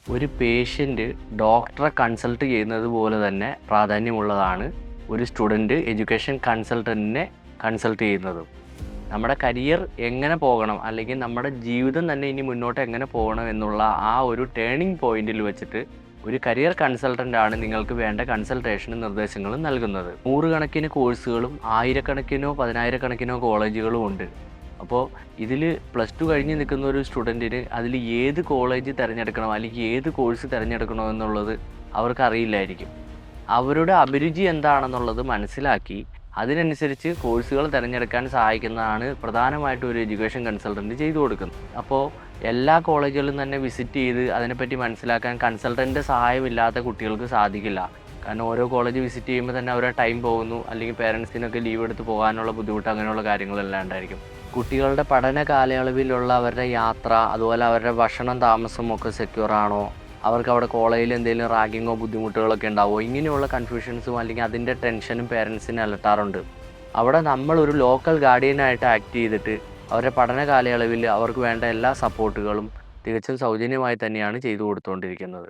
ഒരു പേഷ്യൻ്റ് ഡോക്ടറെ കൺസൾട്ട് ചെയ്യുന്നത് പോലെ തന്നെ പ്രാധാന്യമുള്ളതാണ് ഒരു സ്റ്റുഡൻറ്റ് എഡ്യൂക്കേഷൻ കൺസൾട്ടൻറ്റിനെ കൺസൾട്ട് ചെയ്യുന്നതും. നമ്മുടെ കരിയർ എങ്ങനെ പോകണം, അല്ലെങ്കിൽ നമ്മുടെ ജീവിതം തന്നെ ഇനി മുന്നോട്ട് എങ്ങനെ പോകണം എന്നുള്ള ആ ഒരു ടേണിംഗ് പോയിന്റിൽ വെച്ചിട്ട് ഒരു കരിയർ കൺസൾട്ടൻ്റാണ് നിങ്ങൾക്ക് വേണ്ട കൺസൾട്ടേഷനും നിർദ്ദേശങ്ങളും നൽകുന്നത്. നൂറുകണക്കിന് കോഴ്സുകളും ആയിരക്കണക്കിനോ പതിനായിരക്കണക്കിനോ കോളേജുകളും ഉണ്ട്. അപ്പോൾ ഇതിൽ +2 കഴിഞ്ഞ് നിൽക്കുന്ന ഒരു സ്റ്റുഡൻറ്റിന് അതിൽ ഏത് കോളേജ് തിരഞ്ഞെടുക്കണം, അല്ലെങ്കിൽ ഏത് കോഴ്സ് തിരഞ്ഞെടുക്കണോ എന്നുള്ളത് അവർക്കറിയില്ലായിരിക്കും. അവരുടെ അഭിരുചി എന്താണെന്നുള്ളത് മനസ്സിലാക്കി അതിനനുസരിച്ച് കോഴ്സുകൾ തിരഞ്ഞെടുക്കാൻ സഹായിക്കുന്നതാണ് പ്രധാനമായിട്ടും ഒരു എഡ്യൂക്കേഷൻ കൺസൾട്ടൻറ്റ് ചെയ്തു കൊടുക്കുന്നത്. അപ്പോൾ എല്ലാ കോളേജുകളും തന്നെ വിസിറ്റ് ചെയ്ത് അതിനെപ്പറ്റി മനസ്സിലാക്കാൻ കൺസൾട്ടൻ്റെ സഹായമില്ലാത്ത കുട്ടികൾക്ക് സാധിക്കില്ല. കാരണം ഓരോ കോളേജ് വിസിറ്റ് ചെയ്യുമ്പോൾ തന്നെ അവരുടെ ടൈം പോകുന്നു, അല്ലെങ്കിൽ പേരൻസിനൊക്കെ ലീവ് എടുത്ത് പോകാനുള്ള ബുദ്ധിമുട്ട്, അങ്ങനെയുള്ള കാര്യങ്ങളെല്ലാം ഉണ്ടായിരിക്കും. കുട്ടികളുടെ പഠന കാലയളവിലുള്ള അവരുടെ യാത്ര, അതുപോലെ അവരുടെ ഭക്ഷണം താമസം ഒക്കെ സെക്യൂർ ആണോ, അവർക്ക് അവിടെ കോളേജിൽ എന്തെങ്കിലും റാഗിങ്ങോ ബുദ്ധിമുട്ടുകളൊക്കെ ഉണ്ടാവുമോ, ഇങ്ങനെയുള്ള കൺഫ്യൂഷൻസും അല്ലെങ്കിൽ അതിൻ്റെ ടെൻഷനും പേരൻസിനെ അലട്ടാറുണ്ട്. അവിടെ നമ്മളൊരു ലോക്കൽ ഗാർഡിയനായിട്ട് ആക്ട് ചെയ്തിട്ട് അവരുടെ പഠന കാലയളവിൽ അവർക്ക് വേണ്ട എല്ലാ സപ്പോർട്ടുകളും തികച്ചും സൗജന്യമായി തന്നെയാണ് ചെയ്തു കൊടുത്തുകൊണ്ടിരിക്കുന്നത്.